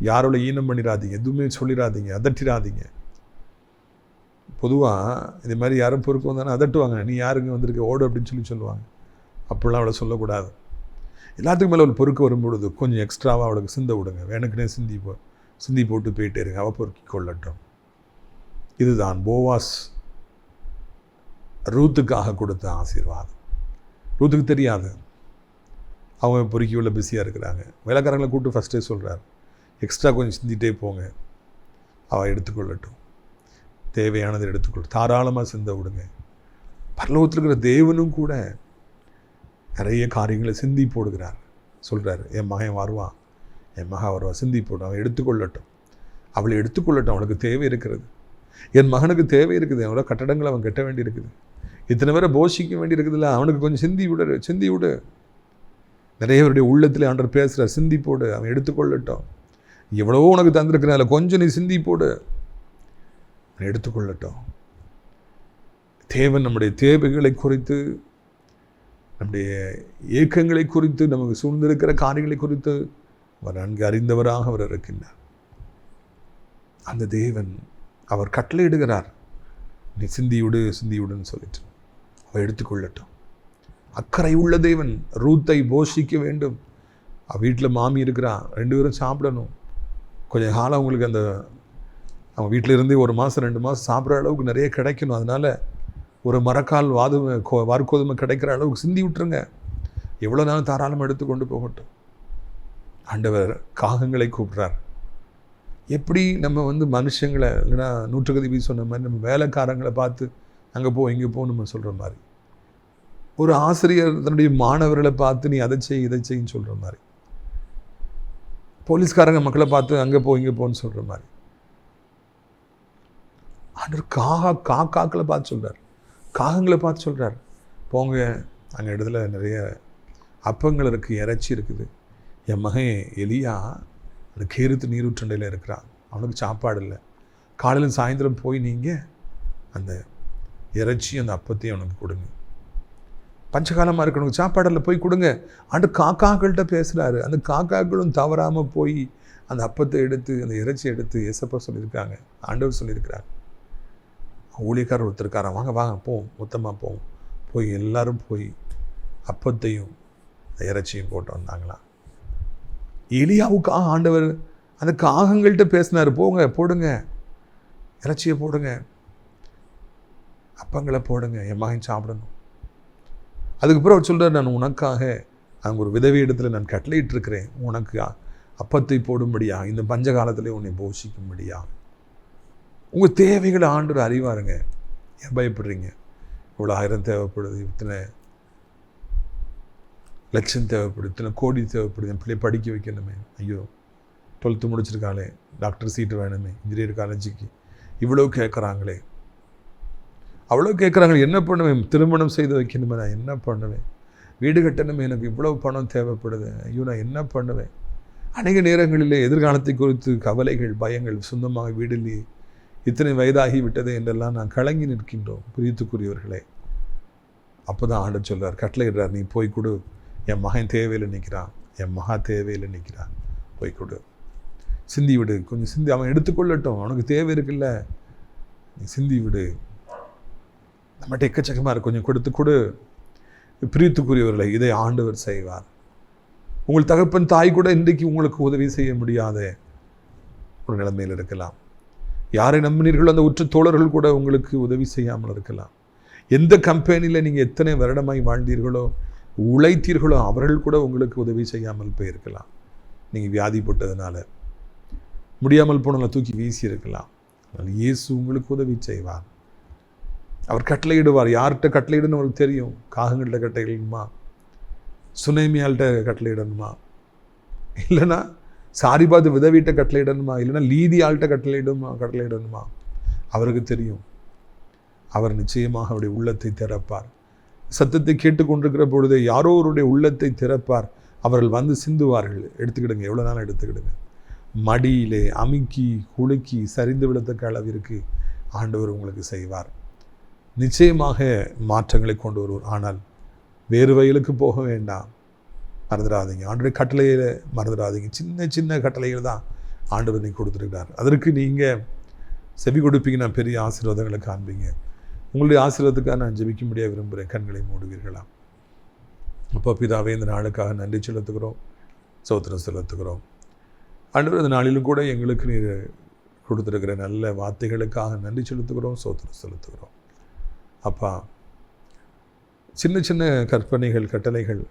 யாரோட ஈனம் பண்ணிடாதீங்க, எதுவுமே சொல்லிடாதீங்க, அதட்டிடாதீங்க. பொதுவாக இது மாதிரி யாரும் பொறுக்க வந்தானே அதட்டுவாங்க, நீ யாருங்க வந்திருக்க ஓடு அப்படின்னு சொல்லுவாங்க. அப்படிலாம் அவளை சொல்லக்கூடாது. எல்லாத்துக்கும் மேலே அவள் பொறுக்க வரும்பொழுது கொஞ்சம் எக்ஸ்ட்ராவாக அவளுக்கு சிந்த விடுங்க. வேணுக்குனே சிந்தி போட்டு போயிட்டே இருங்க, அவள் பொறுக்கி கொள்ளட்டும். இதுதான் போவாஸ் ரூத்துக்காக கொடுத்த ஆசீர்வாதம். ரூத்துக்கு தெரியாது, அவங்க பொறுக்கி உள்ள பிஸியாக இருக்கிறாங்க. வேலைக்காரங்களை கூப்பிட்டு ஃபஸ்ட்டே சொல்கிறார், எக்ஸ்ட்ரா கொஞ்சம் சிந்திட்டே போங்க, அவள் எடுத்துக்கொள்ளட்டும், தேவையானதை எடுத்துக்கொள்ள தாராளமாக சிந்த விடுங்க. பரலோகத்தில் இருக்கிற தேவனும் கூட நிறைய காரியங்களை சிந்தி போடுகிறார். சொல்கிறார், என் மகன் வருவான், என் மகன் வருவான், சிந்தி போடும், அவன் எடுத்துக்கொள்ளட்டும், அவளை எடுத்துக்கொள்ளட்டும், அவளுக்கு தேவை இருக்கிறது. என் மகனுக்கு தேவை இருக்குது, அவளோட கட்டடங்களை அவன் கட்ட வேண்டி இருக்குது, இத்தனை பேரை போஷிக்க வேண்டி இருக்குதுல்ல, அவனுக்கு கொஞ்சம் சிந்தி விடு. நிறைய பேருடைய உள்ளத்தில் ஆண்டவர் பேசுகிறார், சிந்தி போடு, அவன் எடுத்துக்கொள்ளட்டும், எவ்வளவோ உனக்கு தந்திருக்கிறேன், அதில் கொஞ்சம் நீ சிந்தி போடு, எடுத்துக்கொள்ளட்டும். தேவன் நம்முடைய தேவைகளை குறித்து, நம்முடைய ஏக்கங்களை குறித்து, நமக்கு சூழ்ந்திருக்கிற காரியங்களை குறித்து அவர் நன்கு அறிந்தவராக அவர் இருக்கின்றார். அந்த தேவன் அவர் கட்டளையிடுகிறார், நீ சிந்திவிடுன்னு சொல்லிட்டு அவள் எடுத்துக்கொள்ளட்டும். அக்கறை உள்ள தேவன் ரூத்தை போஷிக்க வேண்டும். வீட்டில் மாமி இருக்கிறான், 2 பேரும் சாப்பிடணும். கொஞ்சம் காலம் அவங்களுக்கு அந்த அவங்க வீட்டில் இருந்தே 1 மாதம் 2 மாதம் சாப்பிட்ற அளவுக்கு நிறைய கிடைக்கணும். அதனால் ஒரு மரக்கால் வார்கோதுமை கிடைக்கிற அளவுக்கு சிந்தி விட்டுருங்க. எவ்வளோ நாளும் தாராளமாக எடுத்து கொண்டு போகட்டும். ஆண்டவர் காகங்களை கூப்பிட்றார். எப்படி நம்ம மனுஷங்களை இல்லைன்னா நூற்றுக்கதிபதி சொன்ன மாதிரி நம்ம வேலைக்காரங்களை பார்த்து அங்கே போ இங்கே போ நம்ம சொல்கிற மாதிரி, ஒரு ஆசிரியர் தன்னுடைய மாணவர்களை பார்த்து நீ அதை செய் இதை செய்ன்னு சொல்கிற மாதிரி, போலீஸ்காரங்க மக்களை பார்த்து அங்கே போ இங்கே போன்னு சொல்கிற மாதிரி, ஆண்டவர் காக்காக்களை பார்த்து சொல்கிறார், காகங்களை பார்த்து சொல்கிறார், போங்க அங்கே இடத்துல நிறைய அப்பங்கள் இருக்குது, இறைச்சி இருக்குது. என் மகன் எலியா அந்த கேருத்து நீரூற்றண்டையில் இருக்கிறான், அவனுக்கு சாப்பாடு இல்லை. காலையில் சாயந்தரம் போய் நீங்கள் அந்த இறைச்சி அந்த அப்பத்தையும் அவனுக்கு கொடுங்க. பஞ்சகாலமாக இருக்கணும், சாப்பாடில் போய் கொடுங்க. காக்காக்கள்கிட்ட பேசுகிறாரு. அந்த காக்காக்களும் தவறாமல் போய் அந்த அப்பத்தை எடுத்து அந்த இறைச்சி எடுத்து ஏசப்பா சொல்லியிருக்காங்க, ஆண்டவர் சொல்லியிருக்கிறாங்க. ஊழியக்காரர் ஒருத்தருக்காரன், வாங்க போவோம், மொத்தமாக போவோம். போய் எல்லாரும் போய் அப்பத்தையும் இறைச்சியும் போட்டு வந்தாங்களாம். எலியாவுக்காக ஆண்டவர் அந்த காகங்கள்கிட்ட பேசினார், போடுங்க இறைச்சியை போடுங்க, அப்பங்களை போடுங்க, என் மகன் சாப்பிடணும். அதுக்கப்புறம் அவர் சொல்கிறார், நான் உனக்காக அங்கே ஒரு விதவை இடத்துல நான் கட்டளையிட்டிருக்கிறேன், உனக்கு அப்பத்தை போடும்படியா, இந்த பஞ்ச காலத்திலே உன்னை போஷிக்கும்படியா. உங்கள் தேவைகளை ஆண்டவர் அறிவாருங்க. ஏன் பயப்படுறீங்க? இவ்வளோ 1000 தேவைப்படுது, இத்தனை லட்சம் தேவைப்படுது, இத்தனை கோடி தேவைப்படுது, என் பிள்ளை படிக்க வைக்கணுமே, ஐயோ 12th முடிச்சிருக்காளே, டாக்டர் சீட்டு வேணுமே, இன்ஜினியர் காலேஜுக்கு இவ்வளோ கேட்குறாங்களே, அவ்வளோ கேட்குறாங்களே, என்ன பண்ணுவேன்? திருமணம் செய்து வைக்கணுமே, நான் என்ன பண்ணுவேன்? வீடு கட்டணுமே, எனக்கு இவ்வளோ பணம் தேவைப்படுது, ஐயோ நான் என்ன பண்ணுவேன்? அநேக நேரங்களிலே எதிர்காலத்தை குறித்து கவலைகள், பயங்கள், சொந்தமாக வீடிலேயே இத்தனை வயதாகி விட்டது என்றெல்லாம் நான் கலங்கி நிற்கின்றோம் பிரியத்துக்குரியவர்களே. அப்போ தான் ஆண்டவர் சொல்கிறார், கட்டளையிடுறார், நீ போய் கொடு, என் மகன் தேவையில் நிற்கிறான், என் மகா தேவையில் நிற்கிறான், போய் கொடு, சிந்தி விடு, கொஞ்சம் சிந்தி, அவன் எடுத்துக்கொள்ளட்டும், அவனுக்கு தேவை இருக்குல்ல, நீ சிந்தி விடு. நம்மகிட்ட எக்கச்சக்கமாக இருக்கு, கொஞ்சம் கொடுத்து கொடு. பிரியத்துக்குரியவர்களை, இதை ஆண்டவர் செய்வார். உங்கள் தகப்பன் தாய் கூட இன்றைக்கு உங்களுக்கு உதவி செய்ய முடியாத ஒரு நிலைமையில் இருக்கலாம். யாரை நம்பினீர்களோ அந்த உற்ற தோழர்கள் கூட உங்களுக்கு உதவி செய்யாமல் இருக்கலாம். எந்த கம்பெனியில் நீங்கள் எத்தனை வருடமாய் வாழ்ந்தீர்களோ, உழைத்தீர்களோ, அவர்கள் கூட உங்களுக்கு உதவி செய்யாமல் போயிருக்கலாம். நீங்கள் வியாதிப்பட்டதுனால முடியாமல் போனால தூக்கி வீசி இருக்கலாம். அதனால் இயேசு உங்களுக்கு உதவி செய்வார். அவர் கட்டளையிடுவார். யார்கிட்ட கட்டளையிடணும் அவருக்கு தெரியும். காகங்கள்கிட்ட கட்டளையிடணுமா, சுனைமியால்கிட்ட கட்டளையிடணுமா, இல்லைன்னா சாரிபாத் விதவிட்ட கட்டளையிடணுமா, இல்லைன்னா லீதி ஆள்கிட்ட கட்டளையிடணுமா, அவருக்கு தெரியும். அவர் நிச்சயமாக அவருடைய உள்ளத்தை திறப்பார். சத்தத்தை கேட்டுக்கொண்டிருக்கிற பொழுதே யாரோ அவருடைய உள்ளத்தை திறப்பார். அவர்கள் வந்து சிந்துவார்கள். எடுத்துக்கிடுங்க, எவ்வளோ நாள் எடுத்துக்கிடுங்க. மடியிலே அமுக்கி குலுக்கி சரிந்து விடத்தக்க அளவிற்கு ஆண்டவர் உங்களுக்கு செய்வார். நிச்சயமாக மாற்றங்களை கொண்டு வருவார். ஆனால் வேறு வயலுக்கு போக வேண்டாம், மறந்துடாதீங்க. ஆண்டவருடைய கட்டளையில் மறந்துடாதீங்க. சின்ன சின்ன கட்டளைகள் தான் ஆண்டவர் நீங்கள் கொடுத்துருக்கிறார். அதற்கு நீங்கள் செவி கொடுப்பீங்க, நான் பெரிய ஆசீர்வாதங்களை காண்பீங்க. உங்களுடைய ஆசீர்வாதத்துக்காக நான் ஜெபிக்கும்படியாக விரும்புகிறேன். கண்களை மூடுவீர்களா? அப்போ பிதாவே, இந்த நாளுக்காக நன்றி செலுத்துகிறோம், ஸ்தோத்திரம் செலுத்துகிறோம். ஆண்டவரே, இந்த நாளிலும் கூட எங்களுக்கு நீர் கொடுத்துருக்கிற நல்ல வார்த்தைகளுக்காக நன்றி செலுத்துகிறோம், ஸ்தோத்திரம் செலுத்துகிறோம். அப்பா, சின்ன சின்ன கற்பனைகள், கட்டளைகள்,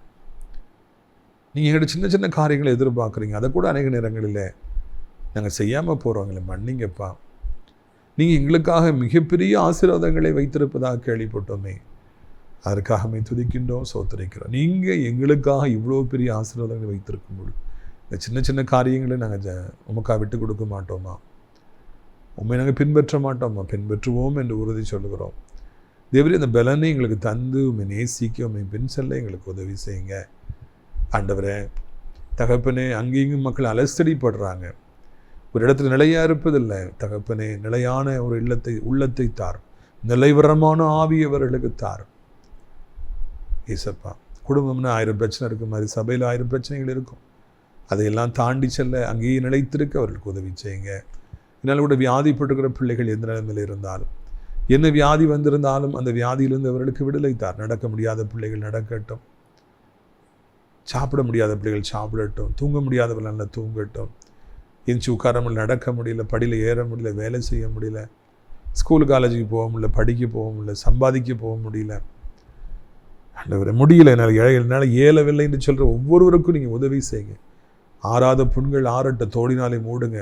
நீங்கள் எங்கள்கிட்ட சின்ன சின்ன காரியங்களை எதிர்பார்க்குறீங்க. அதை கூட அநேக நேரங்களில் நாங்கள் செய்யாமல் போகிறோங்களே, மன்னிங்கப்பா. நீங்கள் எங்களுக்காக மிகப்பெரிய ஆசீர்வாதங்களை வைத்திருப்பதாக கேள்விப்பட்டோமே, அதற்காக துதிக்கின்றோம், சோத்தரிக்கிறோம். நீங்கள் எங்களுக்காக இவ்வளோ பெரிய ஆசீர்வாதங்களை வைத்திருக்கும்போது இந்த சின்ன சின்ன காரியங்களை நாங்கள் உமக்காக விட்டு கொடுக்க மாட்டோமா? உண்மை நாங்கள் பின்பற்ற மாட்டோமா? பின்பற்றுவோம் என்று உறுதி சொல்லுகிறோம். தேவரே, அந்த பலனை எங்களுக்கு தந்து உண்மை நேசிக்க, உண்மை பின் செல்ல எங்களுக்கு உதவி செய்யுங்க. ஆண்டவரே, தகப்பனே, அங்கேயும் மக்கள் அலசடிப்படுறாங்க, ஒரு இடத்துல நிலையாக இருப்பதில்லை. தகப்பனே, நிலையான ஒரு உள்ளத்தை தார், நிலைவரமான ஆவியவர்களுக்கு தார். ஏசப்பா, குடும்பம்னு 1000 பிரச்சனை இருக்கும் மாதிரி சபையில் 1000 பிரச்சனைகள் இருக்கும். அதையெல்லாம் தாண்டி செல்ல அங்கேயே நிலைத்திருக்க அவர்களுக்கு உதவி செய்யுங்க. இதனால் கூட வியாதிப்பட்டுக்கிற பிள்ளைகள் எந்த நிலைமையில் இருந்தாலும், என்ன வியாதி வந்திருந்தாலும் அந்த வியாதியிலிருந்து அவர்களுக்கு விடுதலை தார். நடக்க முடியாத பிள்ளைகள் நடக்கட்டும், சாப்பிட முடியாத பிள்ளைகள் சாப்பிடட்டும், தூங்க முடியாதவர்கள் நல்லா தூங்கட்டும். எஞ்சி உட்கார முடியல, நடக்க முடியல, படியில் ஏற முடியல, வேலை செய்ய முடியல, ஸ்கூல் காலேஜுக்கு போக முடியல, படிக்க போக முடியல, சம்பாதிக்க போக முடியல, ஆண்டவரே முடியல, என்னால் ஏலவில்லை என்று சொல்கிற ஒவ்வொருவருக்கும் நீங்கள் உதவி செய்யுங்க. ஆறாத புண்கள் ஆறட்ட தோடினாலே மூடுங்க.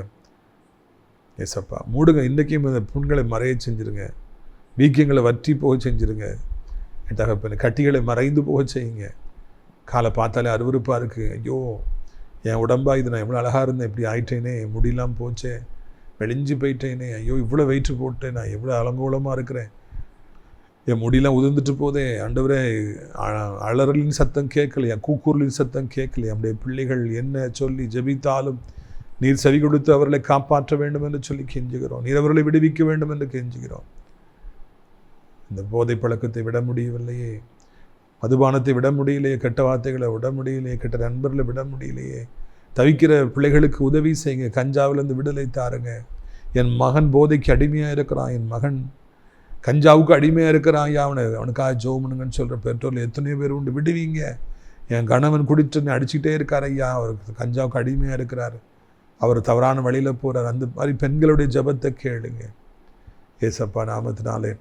ஏசப்பா, மூடுங்க. இன்றைக்கும் இந்த புண்களை மறைய செஞ்சுருங்க, வீக்கியங்களை வற்றி போக செஞ்சுருங்க. என் தகப்பனை கட்டிகளை மறைந்து போக செய்யுங்க. காலை பார்த்தாலே அருவருப்பாக இருக்குது. ஐயோ, என் உடம்பா இது, நான் எவ்வளோ அழகாக இருந்தேன், இப்படி ஆயிட்டேனே, முடியெல்லாம் போச்சே, மெலிஞ்சு போயிட்டேனே, ஐயோ இவ்வளோ வெயிட்டு போட்டேன், நான் எவ்வளோ அலங்கோலமாக இருக்கிறேன், என் முடியெல்லாம் உதிர்ந்துட்டு போதே. ஆண்டவரே, அலறலின் சத்தம் கேட்கலையா, கூக்கூர்லின் சத்தம் கேட்கலையா? நம்முடைய பிள்ளைகள் என்ன சொல்லி ஜெபித்தாலும் நீர் செவி கொடுத்து அவர்களை காப்பாற்ற வேண்டும் என்று சொல்லி கெஞ்சுகிறோம். நீர் அவர்களை விடுவிக்க வேண்டும் என்று கெஞ்சுகிறோம். இந்த போதை பழக்கத்தை விட முடியவில்லையே, மதுபானத்தை விட முடியலையே, கெட்ட வார்த்தைகளை விட முடியலையே, கெட்ட நண்பர்களை விட முடியலையே. தவிக்கிற பிள்ளைகளுக்கு உதவி செய்யுங்க, கஞ்சாவிலேருந்து விடுதலை தாருங்க. என் மகன் போதைக்கு அடிமையாக இருக்கிறான், என் மகன் கஞ்சாவுக்கு அடிமையாக இருக்கிறான், அவனுக்காக ஜோமனுங்கன்னு சொல்கிற பெற்றோர்கள் எத்தனையோ பேர் உண்டு, விடுவீங்க. என் கணவன் குடிச்சு அடிச்சுக்கிட்டே இருக்கார் ஐயா, அவருக்கு கஞ்சாவுக்கு அடிமையாக இருக்கிறார், அவர் தவறான வழியில் போகிறார். அந்த மாதிரி பெண்களுடைய ஜபத்தை கேளுங்க. ஏசப்பா நாமத்தினாலே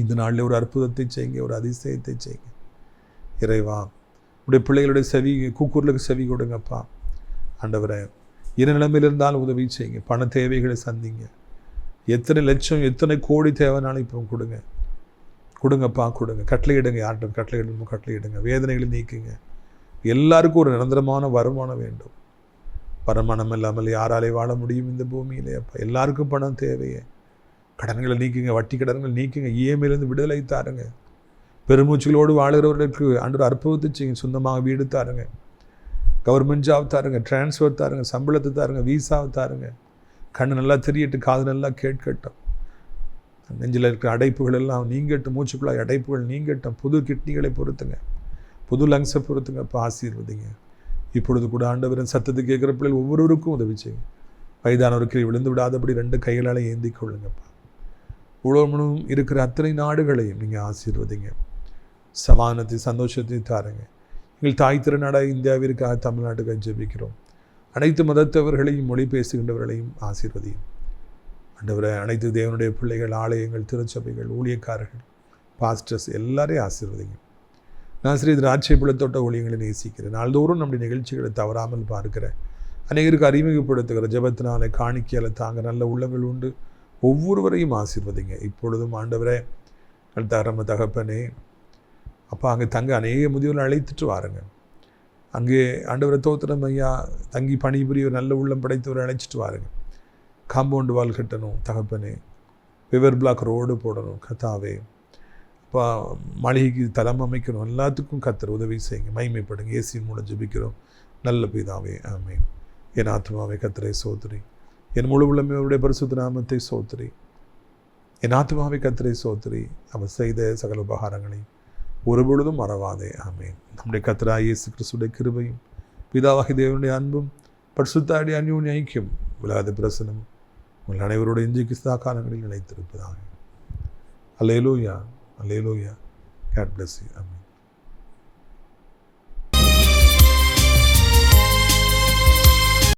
இந்த நாளில் ஒரு அற்புதத்தை செய்யுங்க, ஒரு அதிசயத்தை செய்யுங்க. இறைவா, உடைய பிள்ளைகளுடைய செவி, கூக்கூர்களுக்கு செவி கொடுங்கப்பா. ஆண்டவரை, என்ன நிலைமையில் இருந்தாலும் உதவி செய்யுங்க. பண தேவைகளை சந்திங்க. எத்தனை லட்சம், எத்தனை கோடி தேவைனாலும் இப்போ கொடுங்கப்பா, கொடுங்க. கட்டளையிடுங்க, யார்கிட்ட கட்டளையிடணுமோ கட்டளையிடுங்க. வேதனைகளை நீக்குங்க. எல்லாருக்கும் ஒரு நிரந்தரமான வருமானம் வேண்டும். வருமானம் இல்லாமல் யாராலே வாழ முடியும் இந்த பூமியிலே? அப்பா, எல்லாருக்கும் பணம் தேவையே. கடன்களை நீக்குங்க, வட்டி கடன்கள் நீக்குங்க, இஎம்ஐலேருந்து விடுதலை தாருங்க. பெருமூச்சுகளோடு வாழ்கிறவர்களுக்கு ஆண்டவர் அற்புதத்தை செய்யுங்க. சொந்தமாக வீடு தாருங்க, கவர்மெண்ட் ஜாப் தாருங்க, டிரான்ஸ்ஃபர் தாருங்க, சம்பளத்தை தாருங்க, வீசாவை தாருங்க. கண்ணு நல்லா தெரியட்டு, காது நல்லா கேட்கட்டும். நெஞ்சில் இருக்கிற அடைப்புகள் எல்லாம் நீங்கட்டும், மூச்சுக்குள்ளாய் அடைப்புகள் நீங்கட்டும். புது கிட்னிகளை பொறுத்துங்க, புது லங்ஸை பொறுத்துங்க. இப்போ ஆசீர்வதிங்க. இப்பொழுது கூட ஆண்டவரின் சத்தத்தை கேட்குற பிள்ளைகள் ஒவ்வொருவருக்கும் உதவி செய்யுங்க. வயதானவருக்கு விழுந்து விடாதபடி 2 கைகளால் ஏந்தி கொள்ளுங்கப்பா. உலகம் இருக்கிற அத்தனை நாடுகளையும் நீங்கள் ஆசீர்வதிங்க. சமாதானத்தை, சந்தோஷத்தை தாருங்க. எங்கள் தாய் திருநாடாக இந்தியாவிற்காக, தமிழ்நாட்டுக்காக ஜெபிக்கிறோம். அனைத்து மதத்தவர்களையும், மொழி பேசுகின்றவர்களையும் ஆசீர்வதியும். ஆண்டவரை, அனைத்து தேவனுடைய பிள்ளைகள், ஆலயங்கள், திருச்சபைகள், ஊழியக்காரர்கள், பாஸ்டர்ஸ் எல்லாரையும் ஆசீர்வதிங்க. நான் ஸ்ரீ திராட்சைப்பழத்தோட்ட ஊழியங்களை நேசிக்கிறேன். நாள்தோறும் நம்முடைய நிகழ்ச்சிகளை தவறாமல் பார்க்கிறேன். அநேகருக்கு அறிமுகப்படுத்துகிற ஜெபத்தினாலே, காணிக்கையால் தாங்க நல்ல உள்ளங்கள் உண்டு. ஒவ்வொருவரையும் ஆசீர்வதிங்க. இப்பொழுதும் ஆண்டவரே, தரம தகப்பனே, அப்பா, அங்கே தங்க அநேக முதியோர்கள் அழைத்துட்டு வாருங்க. அங்கே ஆண்டவரை தோத்திரம் ஐயா, தங்கி பணிபுரிய நல்ல உள்ளம் படைத்தவரை அழைச்சிட்டு வாருங்க. காம்பவுண்டு வால் கட்டணும் தகப்பனே, விவர் பிளாக் ரோடு போடணும் கத்தாவே. அப்பா, மாளிகைக்கு தளம் அமைக்கணும். எல்லாத்துக்கும் கத்தர் உதவி செய்யுங்க, மகிமைப்படுங்க. இயேசுவின் மூலம் ஜெபிக்கிறோம் நல்ல பிதாவே, ஆமென். என் ஆத்மாவை கத்தரை சோத்திரி, என் முழு உள்ளமே அவருடைய பரிசுத்த நாமத்தை சோத்திரி. என் ஆத்மாவை கத்தரை சோத்திரி, அவர் செய்த சகல உபகாரங்களையும் ஒருபொழுதும் மறவாதே, ஆமென். நம்முடைய கர்த்தராகிய இயேசு கிறிஸ்துவின் கிருபையும், பிதாவாகிய தேவனுடைய அன்பும், பரிசுத்த ஆவியின் அந்யோன்ய ஐக்கியம், விலகாத பிரசன்னமும் உங்கள் அனைவரோட இன்றைக்கு காலங்களில் நிலைத்திருப்பதாக. அல்லேலூயா, அல்லேலூயா. God bless you. Amen.